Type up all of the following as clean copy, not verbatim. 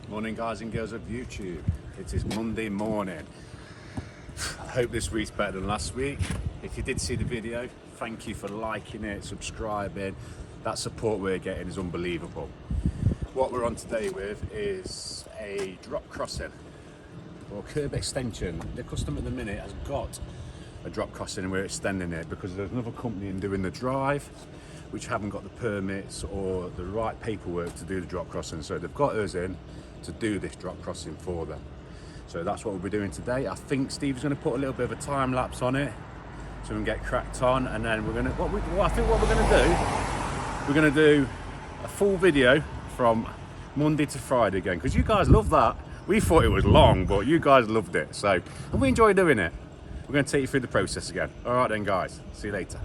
Morning guys and girls of YouTube. It is Monday morning. I hope this week's better than last week. If you did see the video, thank you for liking it, subscribing. That support we're getting is unbelievable. What we're on today with is a drop crossing or curb extension. The customer at the minute has got a drop crossing and we're extending it because there's another company in doing the drive which haven't got the permits or the right paperwork to do the drop crossing, so they've got us in to do this drop crossing for them. So that's what we'll be doing today. I think Steve's going to put a little bit of a time lapse on it so we can get cracked on, and then we're going to what we're going to do a full video from Monday to Friday again, because you guys love that. We thought it was long, but you guys loved it, so, and we enjoy doing it. We're going to take you through the process again. All right then guys, see you later.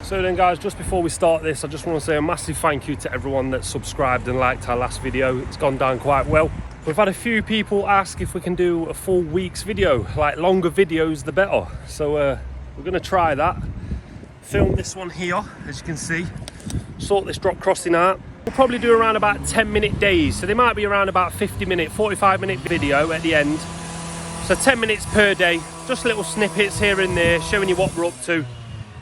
So then guys, just before we start this, I just want to say a massive thank you to everyone that subscribed and liked our last video. It's gone down quite well. We've had a few people ask if we can do a full week's video, like longer videos the better. So we're going to try that. Film this one here, as you can see. Sort this drop crossing out. We'll probably do around about 10-minute days. So they might be around about 50-minute, 45-minute video at the end. So 10 minutes per day, just little snippets here and there, showing you what we're up to.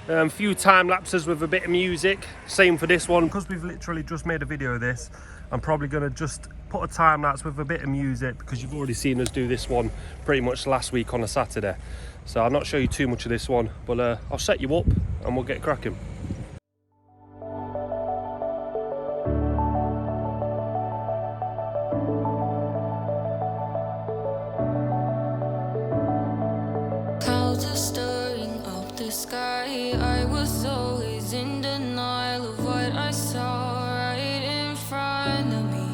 A few time lapses with a bit of music. Same for this one. Because we've literally just made a video of this, I'm probably going to just put a time lapse with a bit of music, because you've already seen us do this one pretty much last week on a Saturday. So I'll not show you too much of this one, but I'll set you up and we'll get cracking. Sky, I was always in denial of what I saw right in front of me.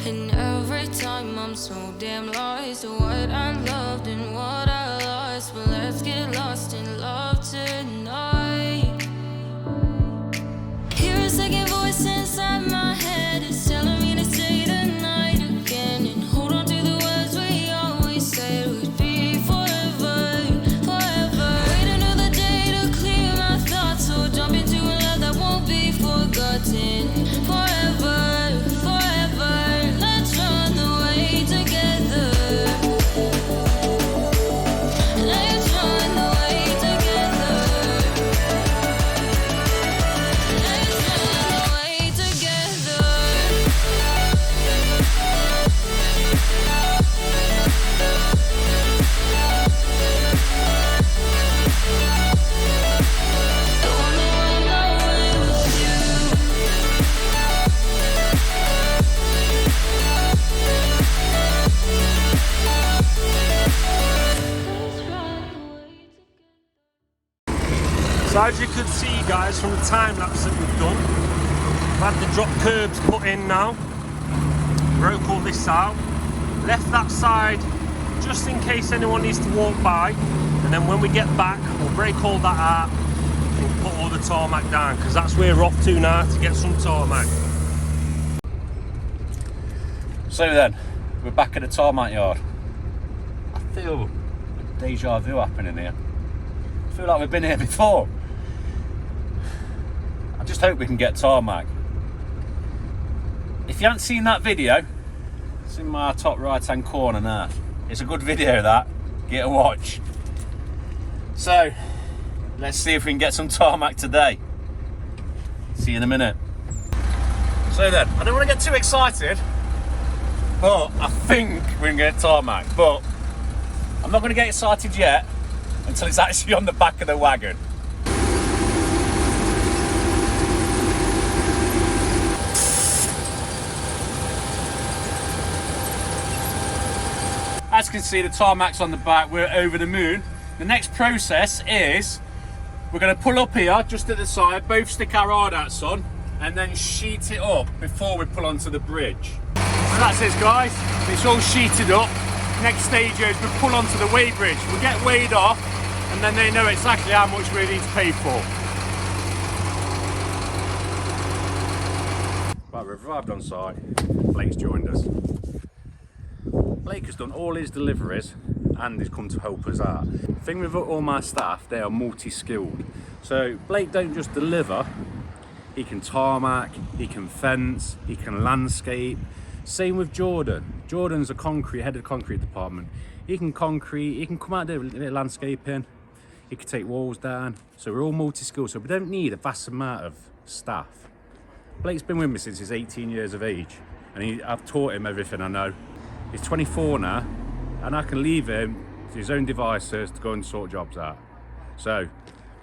And every time I'm so damn lost to what I loved and what I lost. But let's get lost in love tonight. Hear a second voice inside my head, it's telling me to stay the night again and hold on to the words we always said would be forever. Forever, forever, let's run away together. Let's run away together. Let's run away together. So as you could see guys from the time lapse that we've done, we've had the drop curbs put in now, broke all this out, left that side just in case anyone needs to walk by, and then when we get back we'll break all that out and put all the tarmac down, because that's where we're off to now, to get some tarmac. So then, we're back at the tarmac yard. I feel a deja vu happening here. I feel like we've been here before. I just hope we can get tarmac. If you haven't seen that video, it's in my top right hand corner now. It's a good video, that. Get a watch. So, let's see if we can get some tarmac today. See you in a minute. So then, I don't want to get too excited, but I think we can get tarmac. But I'm not going to get excited yet until it's actually on the back of the wagon. As you can see, the tarmac's on the back, we're over the moon. The next process is we're going to pull up here just at the side, both stick our hard hats on, and then sheet it up before we pull onto the bridge. So that's it guys, it's all sheeted up. Next stage is we pull onto the weigh bridge. We get weighed off, and then they know exactly how much we need to pay for. Right, we've arrived on site. Blake's joined us. Blake has done all his deliveries and he's come to help us out. The thing with all my staff, they are multi-skilled. So Blake don't just deliver, he can tarmac, he can fence, he can landscape. Same with Jordan. Jordan's a head of the concrete department. He can concrete, he can come out and do a bit of landscaping, he can take walls down. So we're all multi-skilled, so we don't need a vast amount of staff. Blake's been with me since he's 18 years of age, and I've taught him everything I know. He's 24 now, and I can leave him to his own devices to go and sort jobs out. So,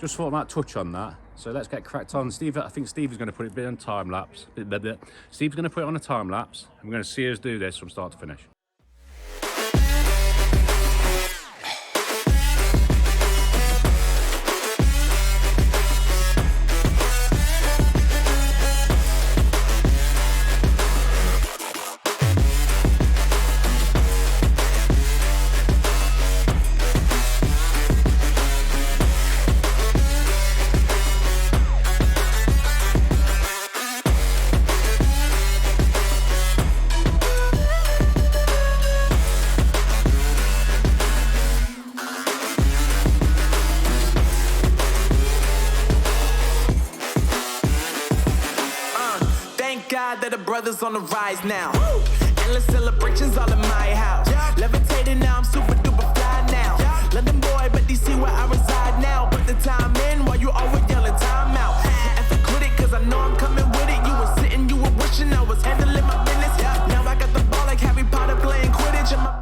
just thought I might touch on that. So let's get cracked on. Steve, I think Steve is going to put it a bit on time lapse. Steve's going to put it on a time lapse, and we're going to see us do this from start to finish. That the brothers on the rise now. Endless celebrations all in my house. Levitating now, I'm super duper fly now. London boy, but DC where I reside now. Put the time in while you always yelling time out. And to quit it, cause I know I'm coming with it. You were sitting, you were wishing I was handling my business. Now I got the ball like Harry Potter playing Quidditch. And my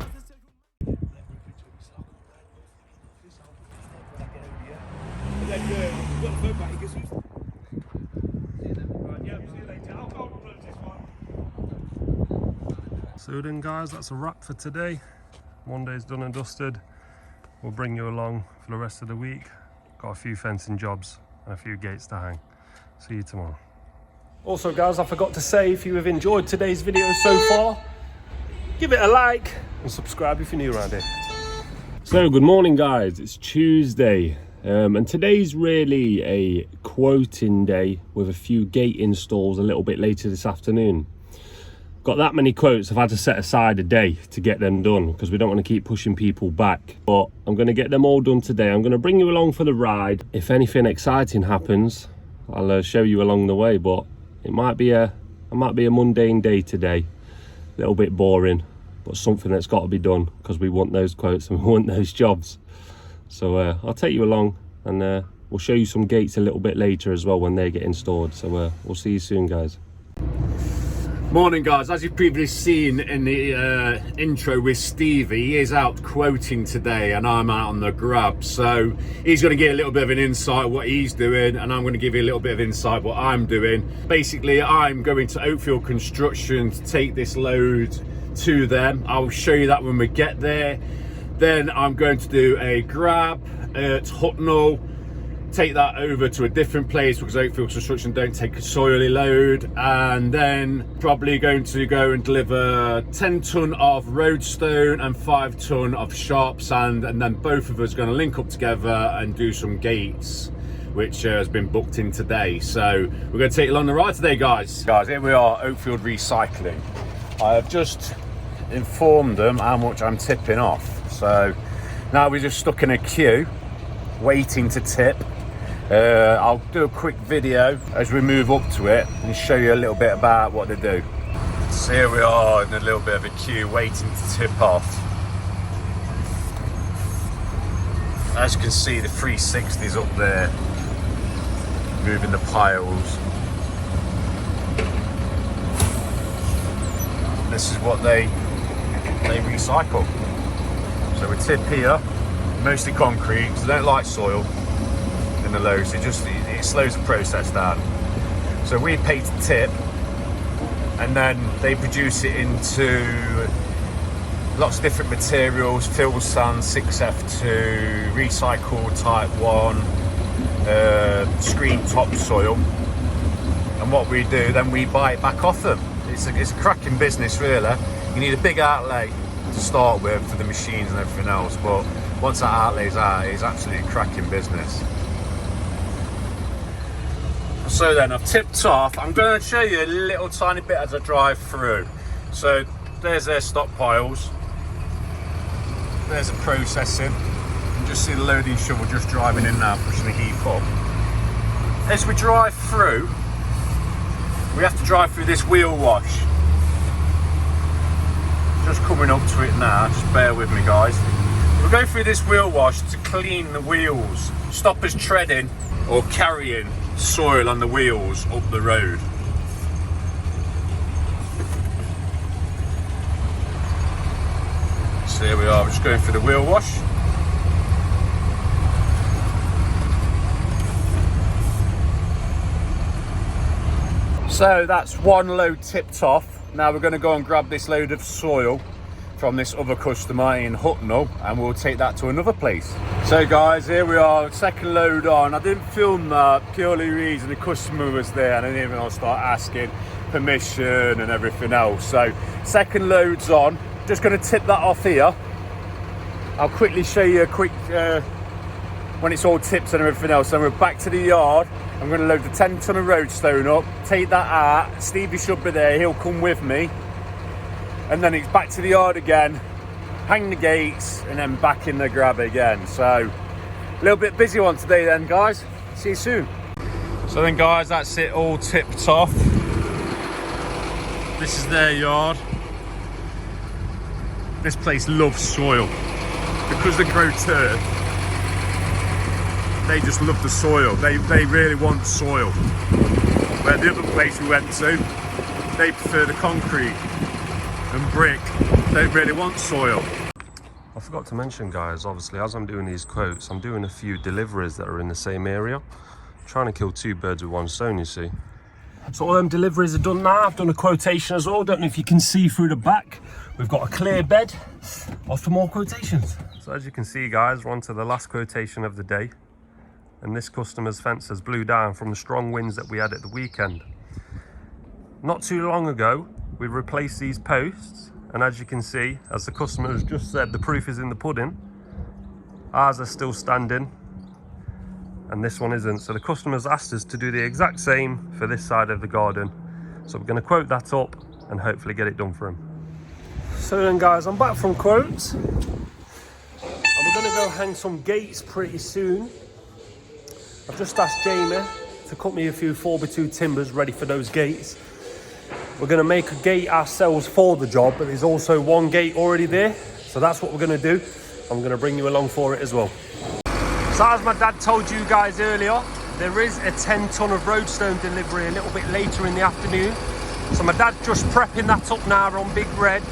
So then guys, that's a wrap for today. Monday's done and dusted. We'll bring you along for the rest of the week. Got a few fencing jobs and a few gates to hang. See you tomorrow. Also guys, I forgot to say, if you have enjoyed today's video so far, give it a like and subscribe if you're new around here. So good morning guys, it's Tuesday. And today's really a quoting day with a few gate installs a little bit later this afternoon. Got that many quotes, I've had to set aside a day to get them done because we don't want to keep pushing people back. But I'm going to get them all done today. I'm going to bring you along for the ride. If anything exciting happens, I'll show you along the way. But it might be a mundane day today, a little bit boring, but something that's got to be done because we want those quotes and we want those jobs. So I'll take you along, and we'll show you some gates a little bit later as well when they get installed. So we'll see you soon guys. Morning guys, as you've previously seen in the intro with Stevie, he is out quoting today and I'm out on the grab. So he's going to get a little bit of an insight what he's doing, and I'm going to give you a little bit of insight what I'm doing. Basically, I'm going to Oakfield Construction to take this load to them. I'll show you that when we get there. Then I'm going to do a grab at Hucknall, take that over to a different place because Oakfield Construction don't take a soily load, and then probably going to go and deliver 10 ton of roadstone and 5 ton of sharp sand, and then both of us are going to link up together and do some gates, which has been booked in today. So we're going to take you along the ride today guys. Here we are, Oakfield Recycling. I have just informed them how much I'm tipping off. So now we're just stuck in a queue waiting to tip. I'll do a quick video as we move up to it and show you a little bit about what they do. So here we are in a little bit of a queue waiting to tip off. As you can see, the 360's up there moving the piles. This is what they recycle. So we tip here, mostly concrete, because they don't like soil in the loads. It slows the process down. So we pay to tip, and then they produce it into lots of different materials: fill sand, 6F2, recycled type 1, screen topsoil. And what we do, then we buy it back off them. It's a cracking business really. You need a big outlay to start with for the machines and everything else, but once that outlay's out, it's absolutely cracking business. So then I've tipped off. I'm going to show you a little tiny bit as I drive through. So there's their stockpiles. there's a processing. You can just see the loading shovel just driving in now, pushing the heap up. As we drive through, we have to drive through this wheel wash. Just coming up to it now, just bear with me guys. We'll go through this wheel wash to clean the wheels, stop us treading or carrying soil on the wheels up the road. So here we are, we're just going through the wheel wash. So that's one load tipped off. Now we're going to go and grab this load of soil from this other customer in Hucknall and we'll take that to another place. So guys, here we are, second load on. I didn't film that purely reason the customer was there and I didn't even start asking permission and everything else. So second load's on, just going to tip that off here. I'll quickly show you a quick when it's all tipped and everything else. Then we're back to the yard. I'm going to load the 10 ton of roadstone up, take that out. Stevie should be there, he'll come with me. And then it's back to the yard again, hang the gates, and then back in the grab again. So, a little bit busy one today then, guys. See you soon. So then, guys, that's it all tipped off. This is their yard. This place loves soil. Because they grow turf, they just love the soil. They really want soil. Where the other place we went to, they prefer the concrete and brick. They don't really want soil. I forgot to mention, guys, obviously as I'm doing these quotes, I'm doing a few deliveries that are in the same area. I'm trying to kill two birds with one stone, you see. So all them deliveries are done now. I've done a quotation as well. Don't know if you can see through the back. We've got a clear bed. Off for more quotations. So as you can see, guys, we're on to the last quotation of the day. And this customer's fences blew down from the strong winds that we had at the weekend. Not too long ago, we replaced these posts, and as you can see, as the customer has just said, the proof is in the pudding. Ours are still standing, and this one isn't. So the customer's asked us to do the exact same for this side of the garden. So we're going to quote that up and hopefully get it done for him. So then, guys, I'm back from quotes, and we're going to go hang some gates pretty soon. I've just asked Jamie to cut me a few 4x2 timbers ready for those gates. We're going to make a gate ourselves for the job, but there's also one gate already there. So that's what we're going to do. I'm going to bring you along for it as well. So as my dad told you guys earlier, there is a 10 ton of roadstone delivery a little bit later in the afternoon. So my dad's just prepping that up now on Big Red.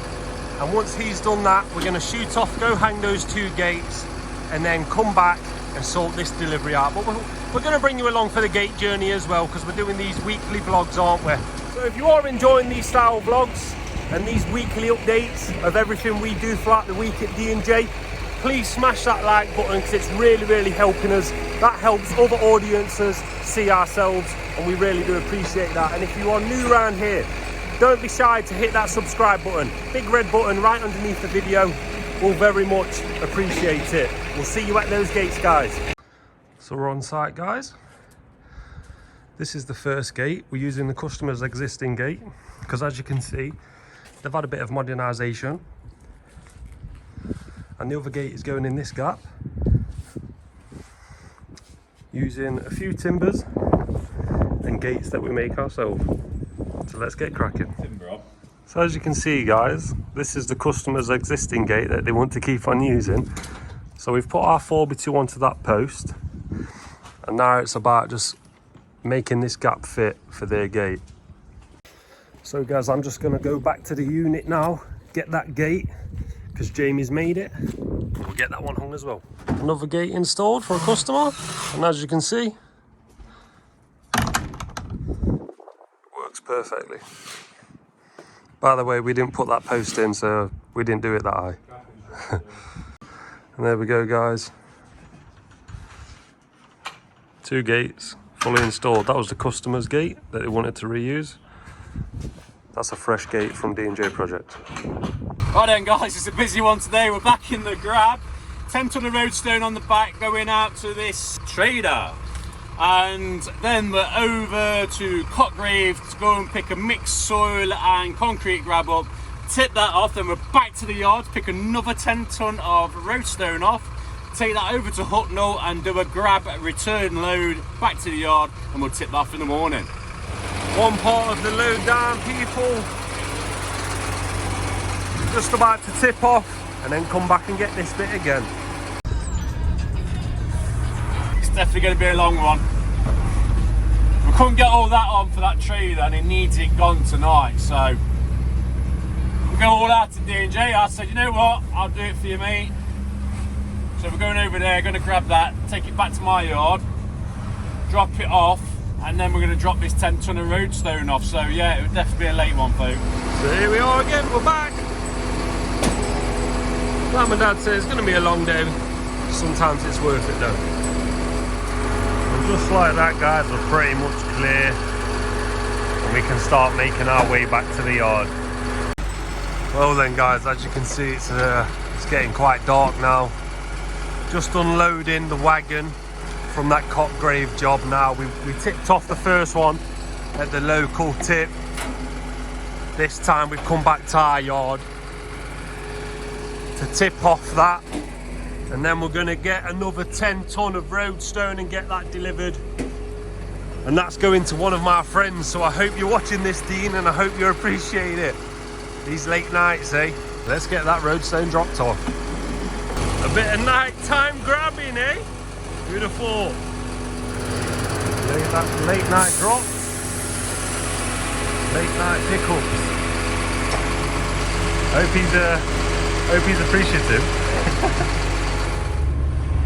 And once he's done that, we're going to shoot off, go hang those two gates, and then come back and sort this delivery out. But we're going to bring you along for the gate journey as well, because we're doing these weekly vlogs, aren't we? So if you are enjoying these style vlogs and these weekly updates of everything we do throughout the week at D&J, please smash that like button, because it's really helping us. That helps other audiences see ourselves, and we really do appreciate that. And if you are new around here, don't be shy to hit that subscribe button, big red button right underneath the video. We'll very much appreciate it. We'll see you at those gates, guys. So we're on site, guys. This is the first gate. We're using the customer's existing gate, because as you can see, they've had a bit of modernisation. And the other gate is going in this gap, using a few timbers and gates that we make ourselves. So let's get cracking. So as you can see, guys, this is the customer's existing gate that they want to keep on using. So we've put our 4x2 onto that post, and now it's about just making this gap fit for their gate. So guys, I'm just going to go back to the unit now, get that gate, because Jamie's made it. We'll get that one hung as well. Another gate installed for a customer, and as you can see, works perfectly. By the way, we didn't put that post in, so we didn't do it that high. And there we go, guys. Two gates fully installed. That was the customer's gate that they wanted to reuse. That's a fresh gate from D&J Project. Right then, guys, it's a busy one today. We're back in the grab. 10 ton of roadstone on the back going out to this trader. And then we're over to Cotgrave to go and pick a mixed soil and concrete grab up, tip that off, then we're back to the yard, pick another 10 ton of roadstone off, take that over to Hucknall and do a grab return load back to the yard, and we'll tip that off in the morning. One part of the load down, people. Just about to tip off and then come back and get this bit again. It's definitely going to be a long one. We couldn't get all that on for that trailer and it needs it gone tonight, so we go all out to D&J. I said, you know what, I'll do it for you, mate. So we're going over there, going to grab that, take it back to my yard, drop it off, and then we're going to drop this 10 ton of roadstone off. So yeah, it would definitely be a late one, folks. So here we are again, we're back. Like my dad says, it's going to be a long day. Sometimes it's worth it though. And just like that, guys, we're pretty much clear. And we can start making our way back to the yard. Well then, guys, as you can see, it's getting quite dark now. Just unloading the wagon from that Copgrave job now. We tipped off the first one at the local tip. This time we've come back to our yard to tip off that, and then we're going to get another 10 ton of roadstone and get that delivered, and that's going to one of my friends. So I hope you're watching this, Dean, and I hope you appreciate it. These late nights, eh? Let's get that roadstone dropped off. A bit of nighttime grabbing, eh? Who'd have thought? That late night drop. Late night pickups. Hope he's appreciative.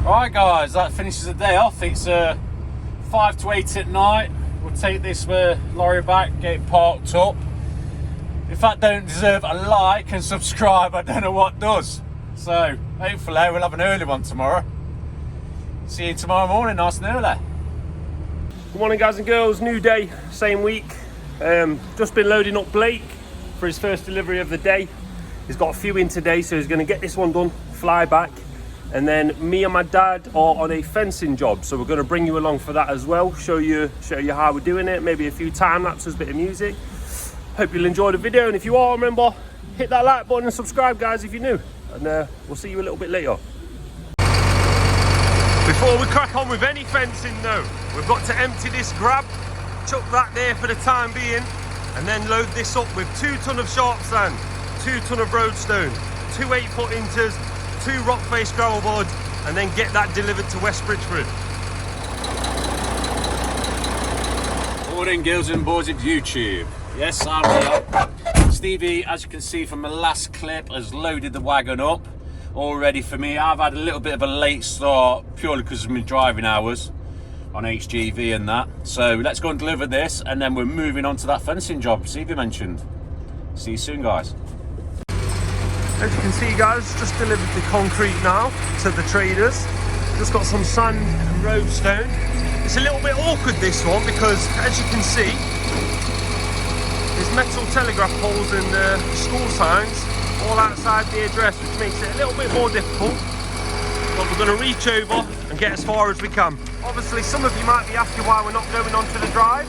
Alright guys, that finishes the day off. It's 5 to 8 at night. We'll take this lorry back, get it parked up. If that don't deserve a like and subscribe, I don't know what does. So hopefully we'll have an early one tomorrow. See you tomorrow morning, nice and early. Good morning, guys and girls. New day, same week. Just been loading up Blake for his first delivery of the day. He's got a few in today, so he's going to get this one done, fly back, and then me and my dad are on a fencing job, so we're going to bring you along for that as well. Show you how we're doing it. Maybe a few time lapses, bit of music. Hope you'll enjoy the video, and if you are, remember, hit that like button and subscribe, guys, if you're new, and we'll see you a little bit later. Before we crack on with any fencing though, we've got to empty this grab, chuck that there for the time being, and then load this up with 2 ton of sharp sand, 2 ton of roadstone, 2 8-foot inters, 2 rock face gravel boards, and then get that delivered to West Bridgeford. Morning, girls and boys of YouTube. Yes, I'm here. Stevie, as you can see from the last clip, has loaded the wagon up all ready for me. I've had a little bit of a late start purely because of my driving hours on HGV and that. So let's go and deliver this, and then we're moving on to that fencing job Stevie mentioned. See you soon, guys. As you can see, guys, just delivered the concrete now to the traders. Just got some sand and roadstone. It's a little bit awkward, this one, because as you can see, there's metal telegraph poles and school signs all outside the address, which makes it a little bit more difficult, but we're going to reach over and get as far as we can. Obviously, some of you might be asking why we're not going onto the drive.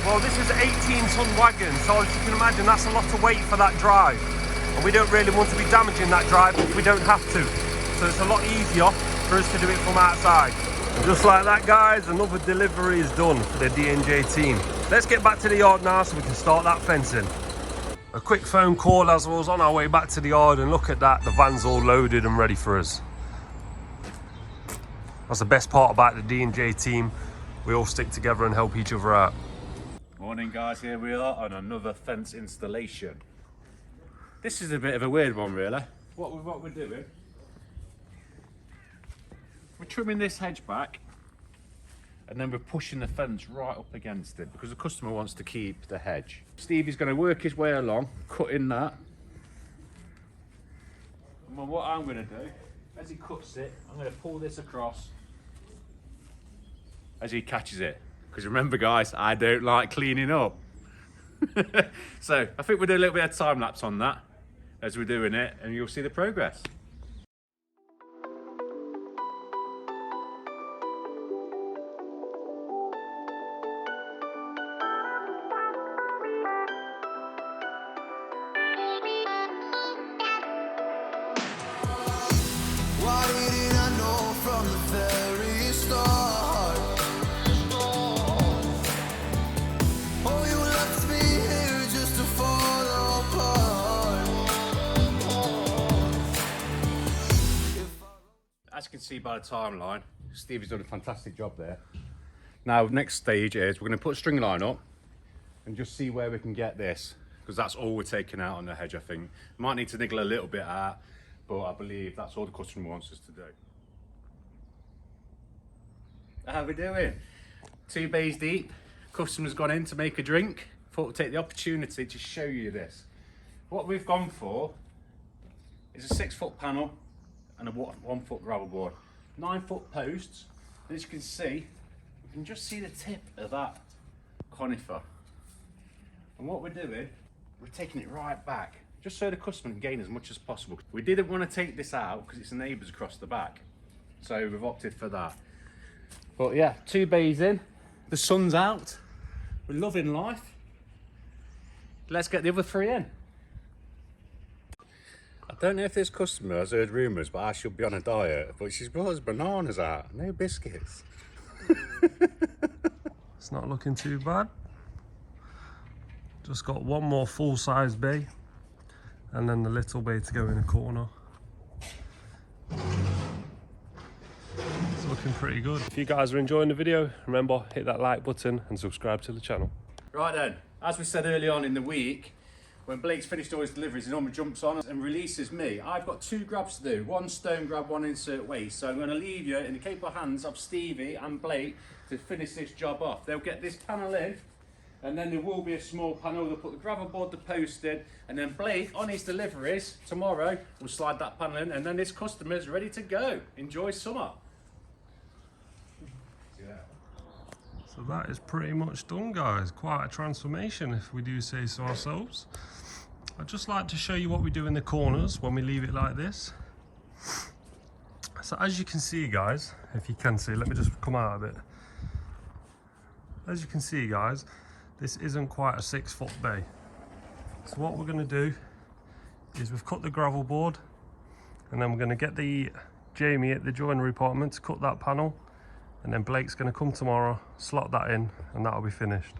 Well, this is an 18-ton wagon, so as you can imagine, that's a lot of weight for that drive, and we don't really want to be damaging that drive if we don't have to, so it's a lot easier for us to do it from outside. And just like that, guys, another delivery is done for the D&J team. Let's get back to the yard now so we can start that fencing. A quick phone call as I was on our way back to the yard, and look at that, the van's all loaded and ready for us. That's the best part about the D&J team. We all stick together and help each other out. Morning, guys, here we are on another fence installation. This is a bit of a weird one, really. What we're doing, we're trimming this hedge back, and then we're pushing the fence right up against it because the customer wants to keep the hedge. Stevie's going to work his way along, cutting that. And then what I'm going to do, as he cuts it, I'm going to pull this across as he catches it. Because remember, guys, I don't like cleaning up. So I think we'll do a little bit of time lapse on that as we're doing it, and you'll see the progress. start. Oh, you left me here just to fall apart. As you can see by the timeline, Stevie's done a fantastic job there. Now, next stage is we're going to put a string line up and just see where we can get this, because that's all we're taking out on the hedge, I think. Might need to niggle a little bit out, but I believe that's all the customer wants us to do. How are we doing? 2 bays deep. Customer's gone in to make a drink. Thought we'd take the opportunity to show you this. What we've gone for is a 6-foot panel and a 1-foot gravel board. 9-foot posts. And as you can see, you can just see the tip of that conifer. And what we're doing, we're taking it right back, just so the customer can gain as much as possible. We didn't want to take this out because it's the neighbours across the back. So we've opted for that. But yeah, 2 bays in, the sun's out, we're loving life. Let's get the other 3 in. I don't know if this customer has heard rumours, but I should be on a diet, but she's brought us bananas out, no biscuits. It's not looking too bad. Just got one more full-size bay and then the little bay to go in a corner. It's looking pretty good. If you guys are enjoying the video, remember, hit that like button and subscribe to the channel. Right then, as we said early on in the week, when Blake's finished all his deliveries, he normally jumps on and releases me. I've got 2 grabs to do, 1 stone grab, 1 insert waste. So I'm going to leave you in the capable hands of Stevie and Blake to finish this job off. They'll get this panel in, and then there will be a small panel. They'll put the gravel board, the post in, and then Blake, on his deliveries tomorrow, will slide that panel in, and then this customer's ready to go. Enjoy summer. So that is pretty much done, guys. Quite a transformation, if we do say so ourselves. I'd just like to show you what we do in the corners when we leave it like this. So as you can see, guys, if you can see, let me just come out of it. As you can see, guys, this isn't quite a 6-foot bay. So what we're going to do is we've cut the gravel board, and then we're going to get the Jamie at the joinery department to cut that panel, and then Blake's going to come tomorrow, slot that in, and that'll be finished.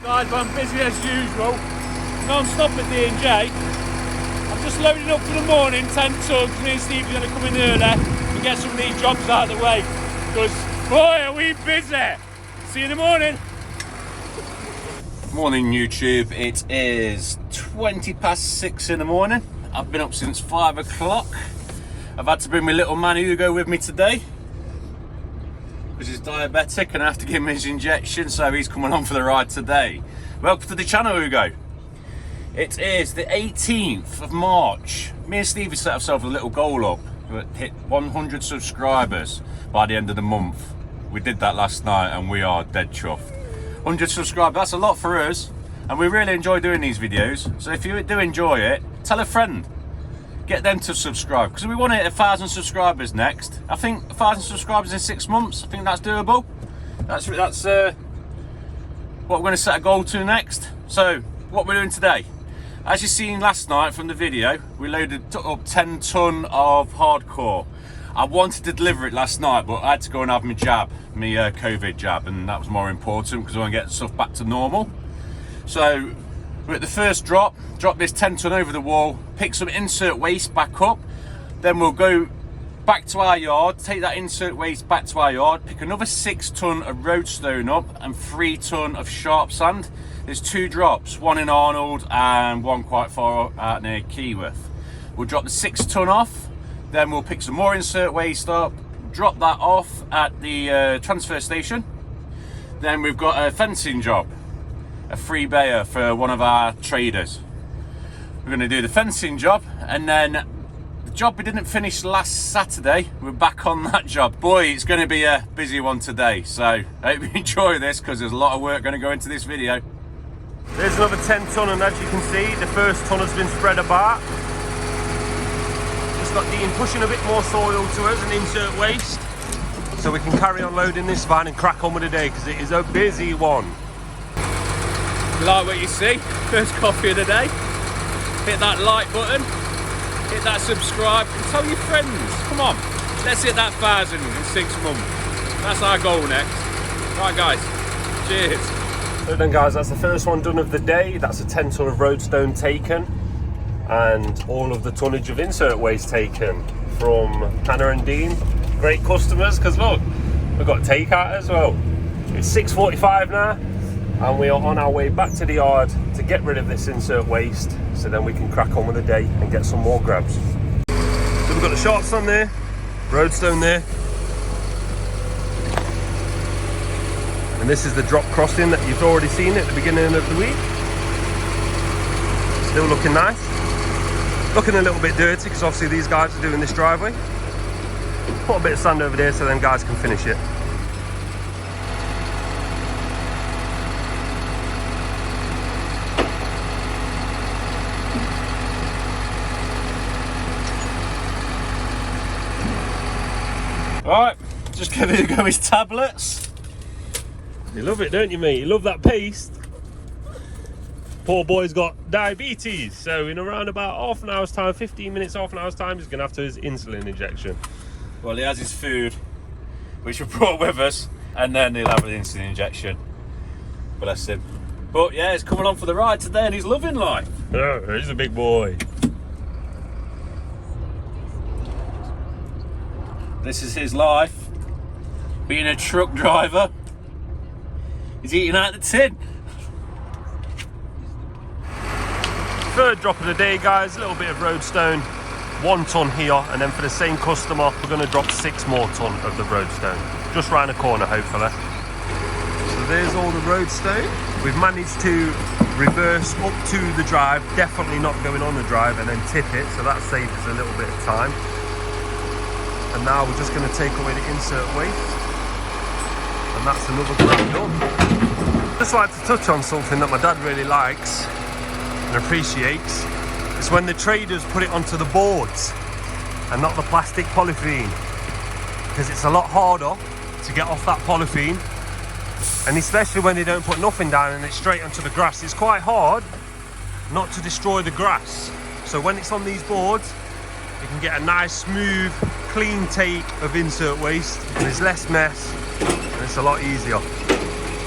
Guys, but I'm busy as usual, non-stop at D&J. I'm just loading up for the morning, 10 tons. Me and Steve are going to come in early and get some of these jobs out of the way, because boy are we busy. See you in the morning. Morning YouTube, it is 6:20 in the morning. I've been up since 5 o'clock. I've had to bring my little man Hugo with me today, because he's diabetic and I have to give him his injection, so he's coming on for the ride today. Welcome to the channel, Hugo. It is the 18th of March. Me and Stevie set ourselves a little goal up to hit 100 subscribers by the end of the month. We did that last night and we are dead chuffed. 100 subscribers, that's a lot for us, and we really enjoy doing these videos. So if you do enjoy it, tell a friend. Get them to subscribe, because we want to hit 1,000 subscribers next. I think 1,000 subscribers in 6 months, I think that's doable. That's what we're going to set a goal to next. So what we're doing today, as you seen last night from the video, we loaded up 10 ton of hardcore. I wanted to deliver it last night, but I had to go and have my jab, my COVID jab, and that was more important because I want to get stuff back to normal. So we're at the first drop this 10 ton over the wall, pick some insert waste back up, then we'll go back to our yard, take that insert waste back to our yard, pick another 6 ton of roadstone up and 3 ton of sharp sand. There's 2 drops, one in Arnold and one quite far out near Keyworth. We'll drop the 6 ton off, then we'll pick some more insert waste up, drop that off at the transfer station. Then we've got a fencing job, a 3-bayer for one of our traders. We're going to do the fencing job, and then the job we didn't finish last Saturday, we're back on that job. Boy, it's going to be a busy one today, so I hope you enjoy this, because there's a lot of work going to go into this video. There's another 10 ton, and as you can see, the first ton has been spread apart. Just got Dean pushing a bit more soil to us and insert waste. so we can carry on loading this van and crack on with the day, because it is a busy one. You like what you see? First coffee of the day. Hit that like button, hit that subscribe, and tell your friends. Come on, let's hit that 1,000 in 6 months. That's our goal next. Right guys, cheers. So then guys, that's the first one done of the day. That's a 10 ton of roadstone taken, and all of the tonnage of insert waste taken from Hannah and Dean. Great customers, because look, we've got takeout as well. It's 6:45 now, and we are on our way back to the yard to get rid of this insert waste, so then we can crack on with the day and get some more grabs. So we've got the shorts on there, roadstone there, and this is the drop crossing that you've already seen at the beginning of the week. Still looking nice. Looking a little bit dirty, because obviously these guys are doing this driveway. Put a bit of sand over there so then guys can finish it. Right, just giving it a go with tablets. You love it, don't you, mate? You love that paste. Poor boy's got diabetes, so in around about half an hour's time, 15 minutes, half an hour's time, he's going to have to his insulin injection. Well, he has his food, which we brought with us, and then he'll have an insulin injection. Bless him. But yeah, he's coming on for the ride today, and he's loving life. Oh, he's a big boy. This is his life, being a truck driver. He's eating out the tin. Third drop of the day, guys. A little bit of roadstone, 1 ton here, and then for the same customer we're going to drop 6 more ton of the roadstone, just round the corner hopefully. So there's all the roadstone. We've managed to reverse up to the drive, definitely not going on the drive, and then tip it, so that saves us a little bit of time. And now we're just going to take away the insert waste, and that's another grab done. Just like to touch on something that my dad really likes and appreciates. It's when the traders put it onto the boards and not the plastic polythene, because it's a lot harder to get off that polythene, and especially when they don't put nothing down and it's straight onto the grass, it's quite hard not to destroy the grass. So when it's on these boards, you can get a nice smooth clean take of insert waste, and there's less mess and it's a lot easier.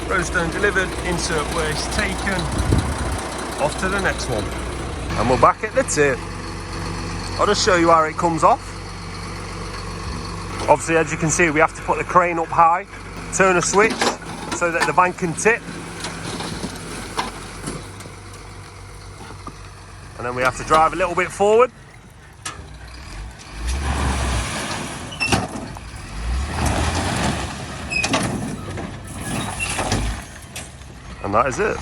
Roadstone delivered, insert waste taken, off to the next one. And we're back at the tip. I'll just show you how it comes off. Obviously, as you can see, we have to put the crane up high, turn a switch so that the van can tip, and then we have to drive a little bit forward. And that is it.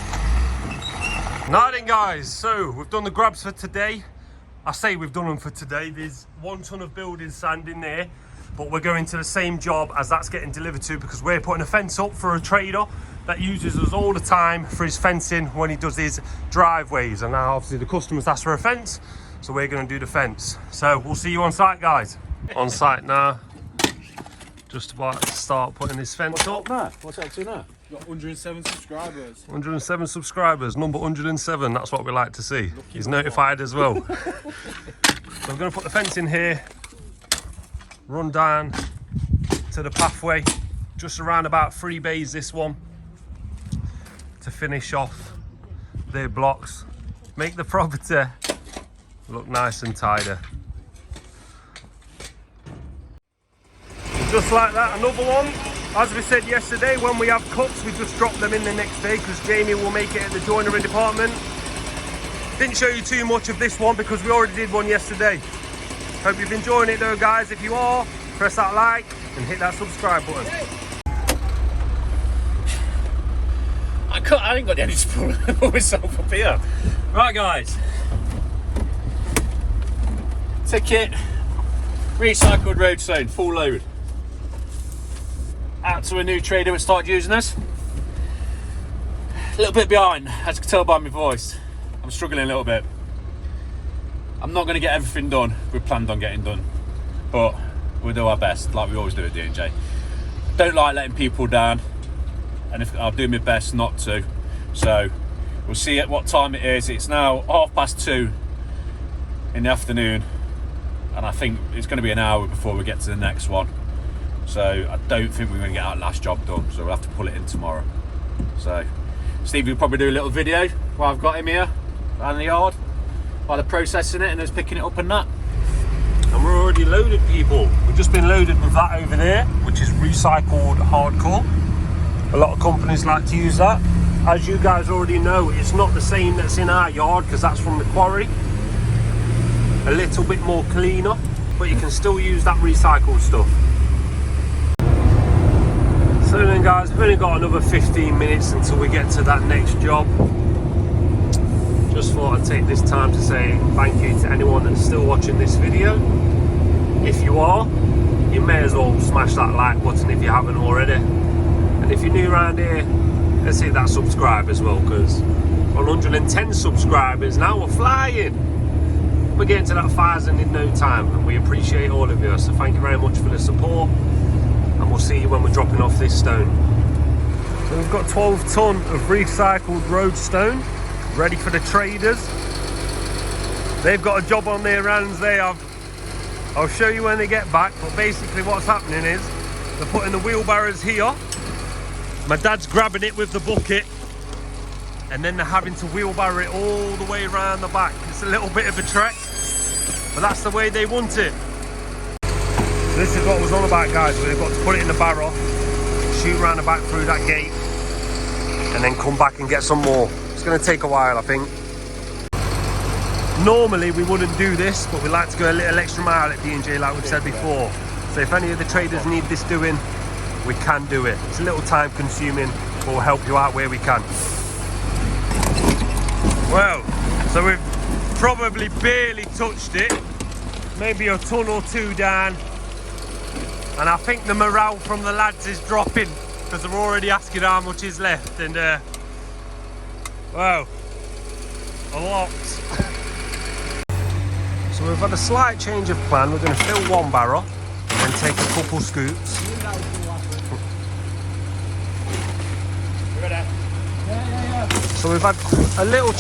Now then guys, so we've done the grabs for today. I say we've done them for today. There's 1 ton of building sand in there, but we're going to the same job as that's getting delivered to, because we're putting a fence up for a trader that uses us all the time for his fencing when he does his driveways. And now obviously the customers ask for a fence, so we're going to do the fence. So we'll see you on site, guys. On site now, just about to start putting this fence up. What's up to now? Got 107 subscribers. 107 subscribers, number 107, that's what we like to see. He's notified as well. So I'm going to put the fence in here, run down to the pathway, just around about 3 bays this one, to finish off their blocks, make the property look nice and tidy. Just like that, another one. As we said yesterday, when we have cuts, we just drop them in the next day, because Jamie will make it at the joinery department. Didn't show you too much of this one because we already did one yesterday. Hope you've enjoyed it though, guys. If you are, press that like and hit that subscribe button. I ain't got any to pull myself up here. Right guys, ticket, recycled roadstone, full load. Out to a new trader that started using us. A little bit behind, as you can tell by my voice. I'm struggling a little bit. I'm not going to get everything done we planned on getting done, but we'll do our best, like we always do at D&J. don't like letting people down, and I'll do my best not to. So we'll see at what time it is. It's now 2:30 in the afternoon, and I think it's going to be an hour before we get to the next one. So I don't think we're going to get our last job done, so we'll have to pull it in tomorrow. So Steve will probably do a little video while I've got him here around the yard while they're processing it and just picking it up and that. And we're already loaded, people. We've just been loaded with that over there, which is recycled hardcore. A lot of companies like to use that. As you guys already know, it's not the same that's in our yard because that's from the quarry. A little bit more cleaner, but you can still use that recycled stuff. So then guys, we've only got another 15 minutes until we get to that next job. Just thought I'd take this time to say thank you to anyone that's still watching this video. If you are, you may as well smash that like button if you haven't already. And if you're new around here, let's hit that subscribe as well, because 110 subscribers now, we're flying. We're getting to that 1,000 in no time, and we appreciate all of you. So thank you very much for the support, and we'll see you when we're dropping off this stone. So we've got 12 ton of recycled road stone ready for the traders. They've got a job on their hands. I'll show you when they get back, but basically what's happening is they're putting the wheelbarrows here. My dad's grabbing it with the bucket, and then they're having to wheelbarrow it all the way around the back. It's a little bit of a trek, but that's the way they want it. So this is what was on about, guys. We've got to put it in the barrow, shoot around the back through that gate, and then come back and get some more. It's going to take a while, I think. Normally we wouldn't do this, but we like to go a little extra mile at D&J, like we've said before. So if any of the traders need this doing, we can do it. It's a little time consuming, but we'll help you out where we can. Well, so we've probably barely touched it, maybe a ton or two down, and I think the morale from the lads is dropping because they're already asking how much is left, and wow, a lot. So we've had a slight change of plan. We're going to fill one barrow and then take a couple scoops. So we've had a little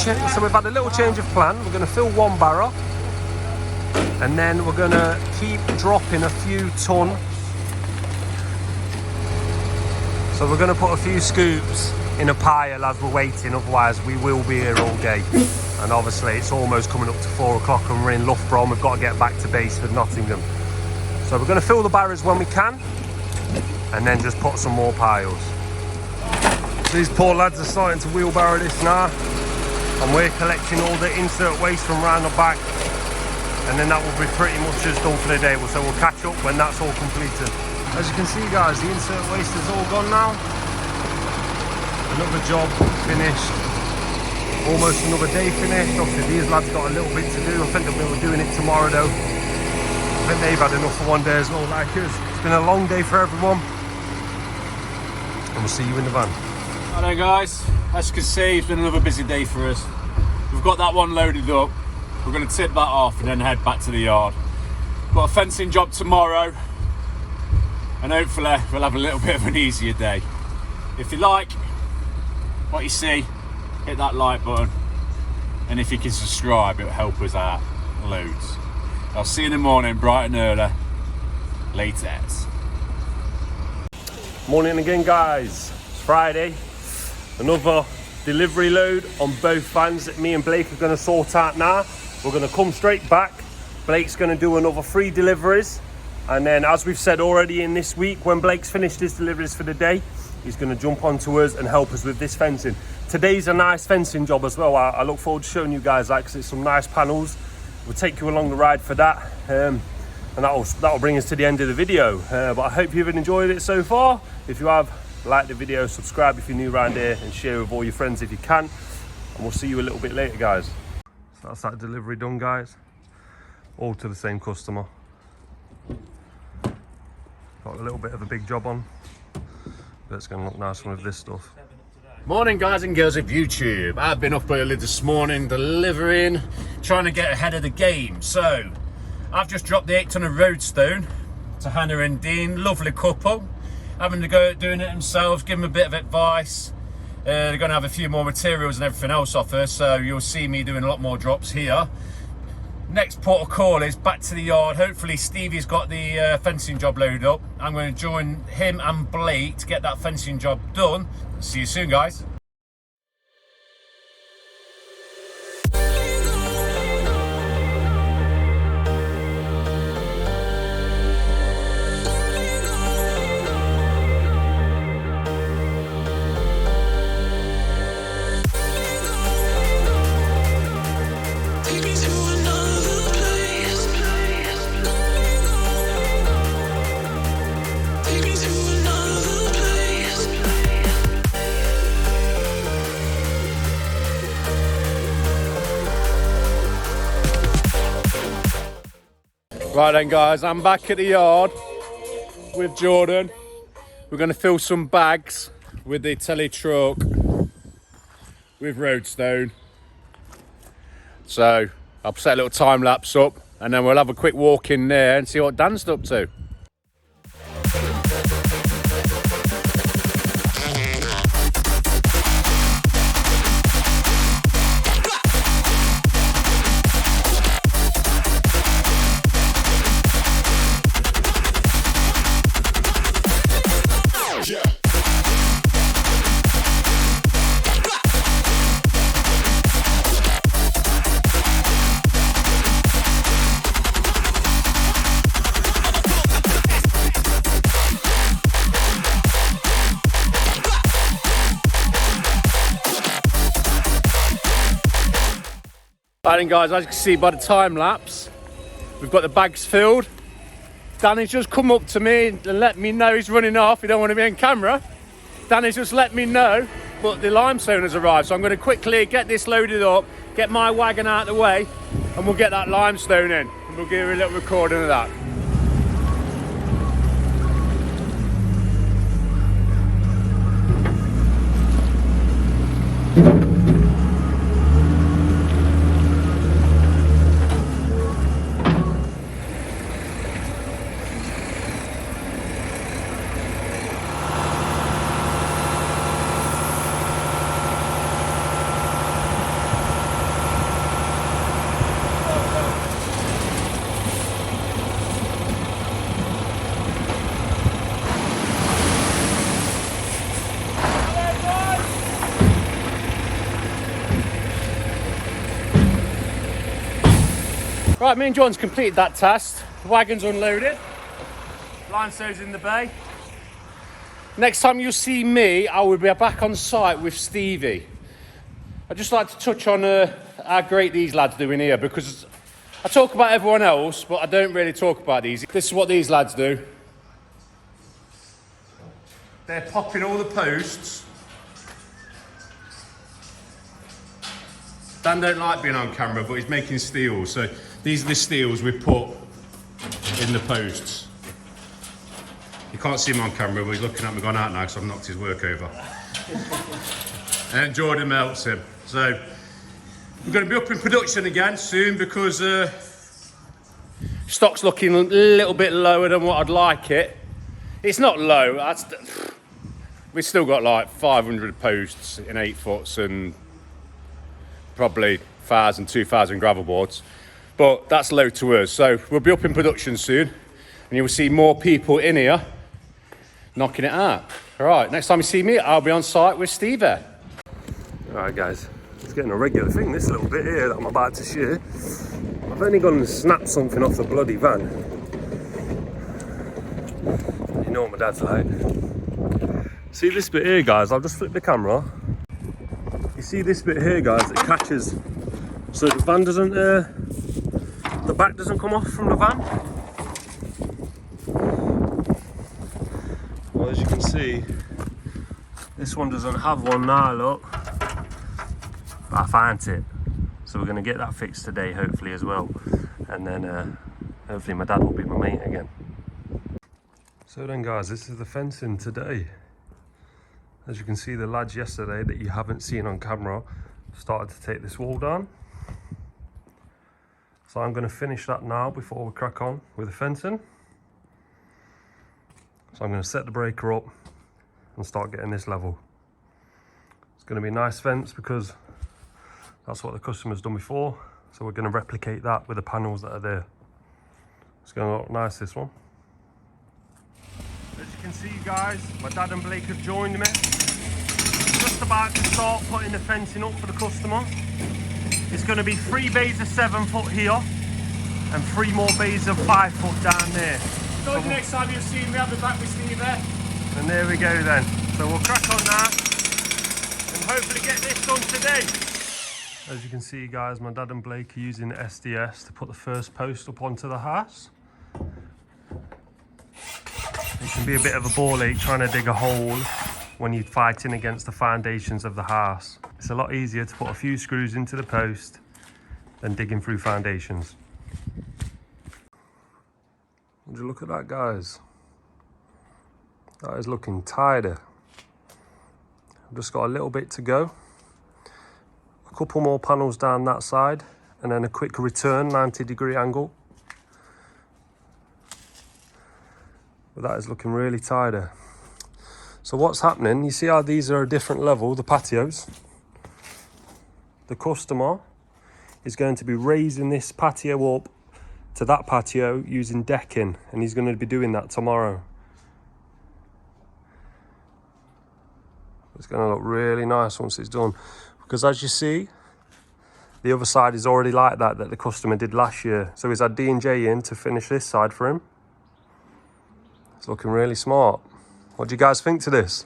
change of plan. We're going to fill one barrow, and then we're going to keep dropping a few ton. So we're going to put a few scoops in a pile as we're waiting, otherwise we will be here all day. And obviously it's almost coming up to 4 o'clock and we're in Loughborough and we've got to get back to base for Nottingham. So we're going to fill the barrows when we can, and then just put some more piles. These poor lads are starting to wheelbarrow this now, and we're collecting all the insert waste from round the back, and then that will be pretty much just done for the day. So we'll catch up when that's all completed. As you can see, guys, the insert waste is all gone now. Another job finished, almost another day finished. Obviously these lads got a little bit to do. I think they'll be doing it tomorrow though. I think they've had enough for one day as well, like us. It's been a long day for everyone, and we'll see you in the van. Hello guys, as you can see, it's been another busy day for us. We've got that one loaded up. We're going to tip that off and then head back to the yard. Got a fencing job tomorrow, and hopefully we'll have a little bit of an easier day. If you like what you see, hit that like button, and if you can subscribe, it'll help us out loads. I'll see you in the morning, bright and early. Laters. Morning again, guys. It's Friday. Another delivery load on both vans that me and Blake are going to sort out now. We're going to come straight back. Blake's going to do another 3 deliveries, and then, as we've said already, in this week when Blake's finished his deliveries for the day, he's going to jump onto us and help us with this fencing. Today's a nice fencing job as well. I look forward to showing you guys that, because it's some nice panels. We'll take you along the ride for that, and that'll bring us to the end of the video. But I hope you've enjoyed it so far. If you have, like the video, subscribe if you're new around here, and share with all your friends if you can. And we'll see you a little bit later, guys. So that's that delivery done, guys. All to the same customer. Got a little bit of a big job on, but it's going to look nice with this stuff. Morning guys and girls of YouTube. I've been up early this morning delivering, trying to get ahead of the game. So I've just dropped the 8 ton of roadstone to Hannah and Dean, lovely couple. having to go at doing it themselves, give them a bit of advice. They're going to have a few more materials and everything else off us, so you'll see me doing a lot more drops here. Next port of call is back to the yard. Hopefully Stevie's got the fencing job loaded up. I'm going to join him and Blake to get that fencing job done. See you soon, guys. Right then guys, I'm back at the yard with Jordan. We're going to fill some bags with the telly truck with roadstone. So I'll set a little time lapse up and then we'll have a quick walk in there and see what Dan's up to. Right then guys, as you can see by the time lapse, we've got the bags filled. Danny's just come up to me and let me know he's running off. He don't want to be on camera. Danny's just let me know, but the limestone has arrived. So I'm going to quickly get this loaded up, get my wagon out of the way, and we'll get that limestone in. And we'll give you a little recording of that. Right, me and John's completed that task. The wagon's unloaded. Limestone's in the bay. Next time you see me, I will be back on site with Stevie. I'd just like to touch on how great these lads do in here, because I talk about everyone else, but I don't really talk about these. This is what these lads do. They're popping all the posts. Dan don't like being on camera, but he's making steels. So these are the steels we put in the posts. You can't see him on camera, but he's looking at me going out now because I've knocked his work over. And Jordan melts him. So we're going to be up in production again soon because stock's looking a little bit lower than what I'd like it. It's not low. We've still got like 500 posts in 8 foots and probably 1,000, 2,000 gravel boards, but that's low to us. So we'll be up in production soon and you'll see more people in here knocking it out. All right, next time you see me, I'll be on site with Steve there. All right guys, it's getting a regular thing, this little bit here that I'm about to share. I've only gone and snapped something off the bloody van. You know what my dad's like. See this bit here guys, I'll just flip the camera. You see this bit here guys, it catches so the van doesn't, the back doesn't come off from the van. Well, as you can see, this one doesn't have one now, look. But I found it. So we're going to get that fixed today, hopefully as well. And then hopefully my dad will be my mate again. So then guys, this is the fencing today. As you can see, the lads yesterday that you haven't seen on camera started to take this wall down. So I'm going to finish that now before we crack on with the fencing. So I'm going to set the breaker up and start getting this level. It's going to be a nice fence because that's what the customer's done before. So we're going to replicate that with the panels that are there. It's going to look nice, this one. As you can see, guys, my dad and Blake have joined me. Just about to start putting the fencing up for the customer. It's going to be 3 bays of 7 foot here and 3 more bays of 5 foot down there. So the next time you see me, I'll be back with Steve there. And there we go then. So we'll crack on now and hopefully get this done today. As you can see, guys, my dad and Blake are using the SDS to put the first post up onto the house. It can be a bit of a ball ache trying to dig a hole when you're fighting against the foundations of the house. It's a lot easier to put a few screws into the post than digging through foundations. Would you look at that, guys? That is looking tighter. I've just got a little bit to go. A couple more panels down that side and then a quick return 90-degree angle. But that is looking really tighter. So what's happening, you see how these are a different level, the patios? The customer is going to be raising this patio up to that patio using decking, and he's going to be doing that tomorrow. It's going to look really nice once it's done, because as you see, the other side is already like that the customer did last year. So he's had D&J in to finish this side for him. It's looking really smart. What do you guys think to this?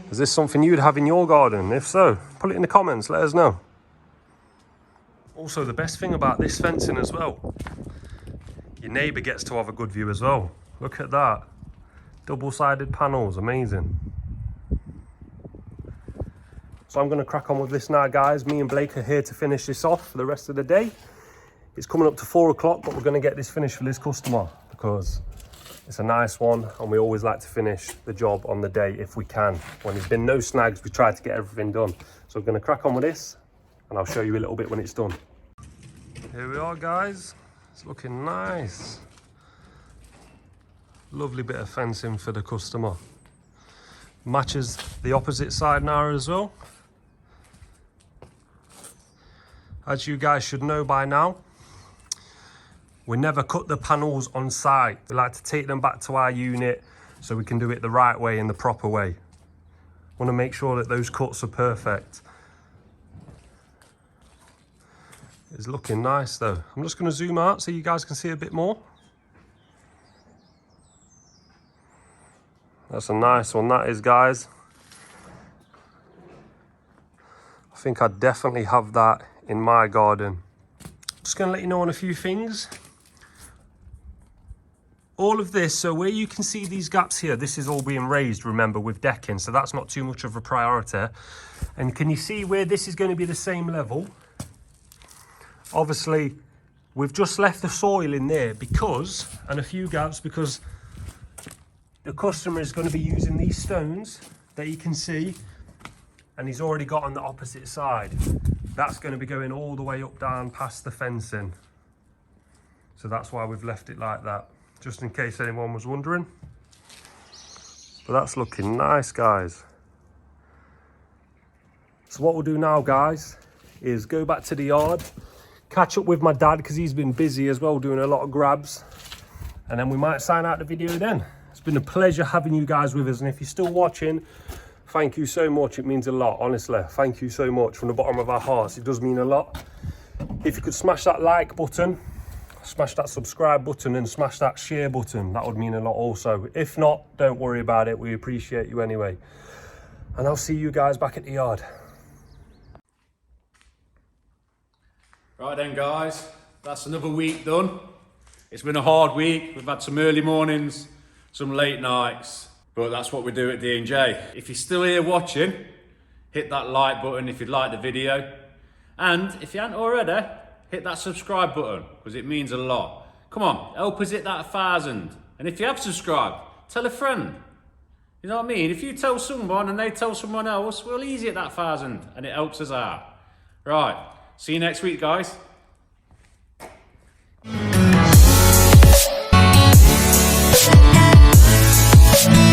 Is this something you'd have in your garden? If so, put it in the comments, let us know. Also, the best thing about this fencing as well, your neighbour gets to have a good view as well. Look at that. Double-sided panels, amazing. So I'm going to crack on with this now, guys. Me and Blake are here to finish this off for the rest of the day. It's coming up to 4 o'clock, but we're going to get this finished for this customer because it's a nice one and we always like to finish the job on the day if we can. When there's been no snags, we try to get everything done. So we're going to crack on with this and I'll show you a little bit when it's done. Here we are, guys. It's looking nice. Lovely bit of fencing for the customer. Matches the opposite side now as well. As you guys should know by now, we never cut the panels on site. We like to take them back to our unit so we can do it the right way and the proper way. Want to make sure that those cuts are perfect. It's looking nice though. I'm just going to zoom out so you guys can see a bit more. That's a nice one, that is, guys. I think I'd definitely have that in my garden. Just going to let you know on a few things. All of this, so where you can see these gaps here, this is all being raised, remember, with decking, so that's not too much of a priority. And can you see where this is going to be the same level? Obviously, we've just left the soil in there because, and a few gaps, because the customer is going to be using these stones that you can see, and he's already got on the opposite side. That's going to be going all the way up down past the fencing. So that's why we've left it like that, just in case anyone was wondering. But that's looking nice, guys. So what we'll do now, guys, is go back to the yard, catch up with my dad because he's been busy as well doing a lot of grabs, and then we might sign out the video then. It's been a pleasure having you guys with us, and if you're still watching, thank you so much. It means a lot, honestly. Thank you so much from the bottom of our hearts. It does mean a lot. If you could smash that like button, smash that subscribe button, and smash that share button, that would mean a lot also. If not, don't worry about it. We appreciate you anyway. And I'll see you guys back at the yard. Right then, guys, that's another week done. It's been a hard week. We've had some early mornings, some late nights, but that's what we do at D&J. If you're still here watching, hit that like button if you'd like the video. And if you haven't already, hit that subscribe button, because it means a lot. Come on, help us hit that 1,000. And if you have subscribed, tell a friend. You know what I mean? If you tell someone and they tell someone else, we'll easy hit that 1,000 and it helps us out. Right, see you next week, guys. Yeah.